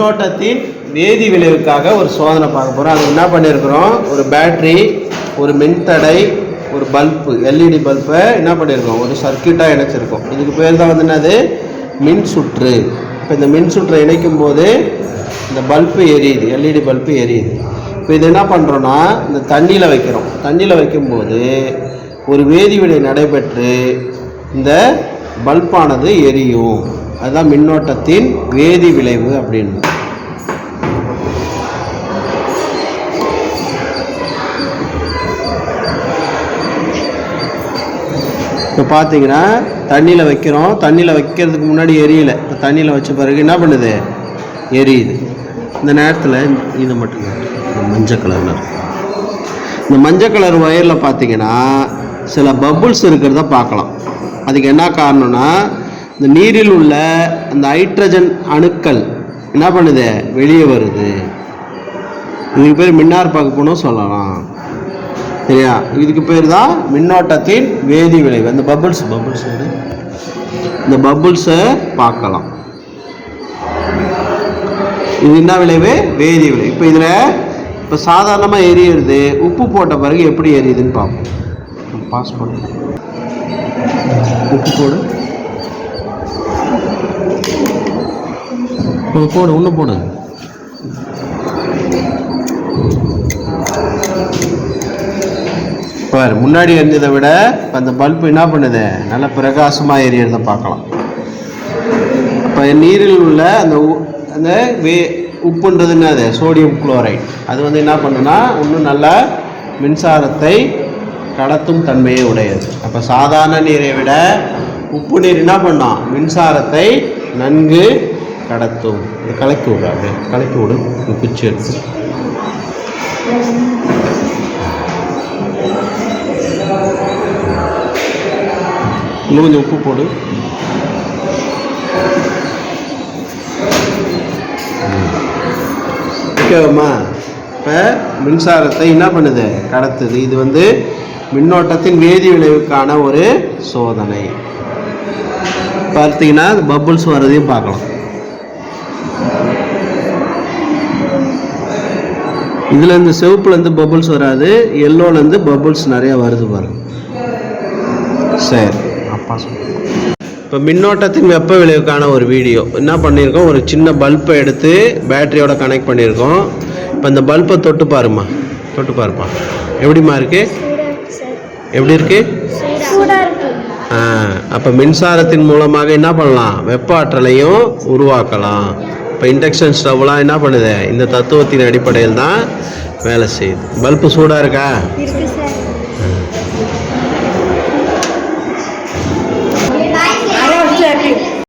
மின்னோட்டத்தின் வேதி விளைவுக்காக ஒரு சோதனை பார்க்க போகிறோம். அது என்ன பண்ணியிருக்கிறோம், ஒரு பேட்ரி, ஒரு மின்தடை, ஒரு பல்பு, எல்இடி பல்பை என்ன பண்ணியிருக்கோம், ஒரு சர்க்கியூட்டாக இணைச்சிருக்கோம். இதுக்கு பேர் தான் வந்து என்னது, மின் சுற்று. இப்போ இந்த மின் சுற்றை இணைக்கும் போது இந்த பல்பு எரியுது, எல்இடி பல்பு எரியுது. இப்போ இது என்ன பண்ணுறோன்னா, இந்த தண்ணியில் வைக்கிறோம். தண்ணியில் வைக்கும்போது ஒரு வேதிவினை நடைபெற்று இந்த பல்பானது எரியும். அதுதான் மின்னோட்டத்தின் வேதி விளைவு அப்படின்னு. இப்போ பார்த்தீங்கன்னா தண்ணியில் வைக்கிறோம். தண்ணியில் வைக்கிறதுக்கு முன்னாடி எரியலை. இப்போ தண்ணியில் வச்ச பிறகு என்ன பண்ணுது, எரியுது. இந்த நேரத்தில் இது மட்டும் இந்த மஞ்சள் கலரில் இருக்கும். இந்த மஞ்சள் கலர் ஒயரில் பார்த்தீங்கன்னா சில பபுள்ஸ் இருக்கிறத பார்க்கலாம். அதுக்கு என்ன காரணம்னா, இந்த நீரில் உள்ள அந்த ஹைட்ரஜன் அணுக்கள் என்ன பண்ணுது, வெளியே வருது. இதுக்கு பேர் மின்னார் பகுப்புன்னு சொல்லலாம். சரியா? இதுக்கு பேர் தான் மின்னோட்டத்தின் வேதி விளைவு. அந்த பபுள்ஸ் இந்த பபுள்ஸை பார்க்கலாம். இது என்ன விளைவு, வேதி விளைவு. இப்போ இதில் இப்போ சாதாரணமாக எரியுறது, உப்பு போட்ட பிறகு எப்படி எரியுதுன்னு பார்ப்போம். பாஸ் பண்ணு, உப்பு போடு, போடு, இன்னும் போடு. பாரு, முன்னாடி இருந்ததை விட அந்த பல்பு என்ன பண்ணுது, நல்ல பிரகாசமாக எரியறதை பார்க்கலாம். இப்போ நீரில் உள்ள அந்த உப்புன்றது என்னது, சோடியம் குளோரைடு. அது வந்து என்ன பண்ணுன்னா இன்னும் நல்ல மின்சாரத்தை கடத்தும் தன்மையை உடையது. அப்போ சாதாரண நீரை விட உப்பு நீர் என்ன பண்ணால் மின்சாரத்தை நன்கு கடத்தும். இது கலக்கி விடுறாங்க, கலக்கி விடு, குச்சி எடுத்து. இன்னும் கொஞ்சம் உப்பு போடு. ஓகேவாம்மா? இப்போ மின்சாரத்தை என்ன பண்ணுது, கடத்துது. இது வந்து மின்னோட்டத்தின் வேதி விளைவுக்கான ஒரு சோதனை. பார்த்தீங்கன்னா பபுள்ஸ் வர்றதையும் பார்க்கலாம். இதுலேருந்து சிவப்புலேருந்து பபுள்ஸ் வராது, எல்லோலேருந்து பபுள்ஸ் நிறையா வருது பாருங்க. சரி, அப்பா சொல்லுங்க. இப்போ மின்னோட்டத்தின் வெப்ப விளைவுக்கான ஒரு வீடியோ என்ன பண்ணியிருக்கோம், ஒரு சின்ன பல்பை எடுத்து பேட்டரியோட கனெக்ட் பண்ணியிருக்கோம். இப்போ இந்த பல்பை தொட்டு பாருமா, தொட்டு பாருப்பா. எப்படிமா இருக்கு, எப்படி இருக்கு? அப்போ மின்சாரத்தின் மூலமாக என்ன பண்ணலாம், வெப்ப ஆற்றலையும் உருவாக்கலாம். இப்போ இண்டக்ஷன் ஸ்டவ்லாம் என்ன பண்ணுது, இந்த தத்துவத்தின் அடிப்படையில் தான் வேலை செய்யுது. பல்பு சூடாக இருக்கா?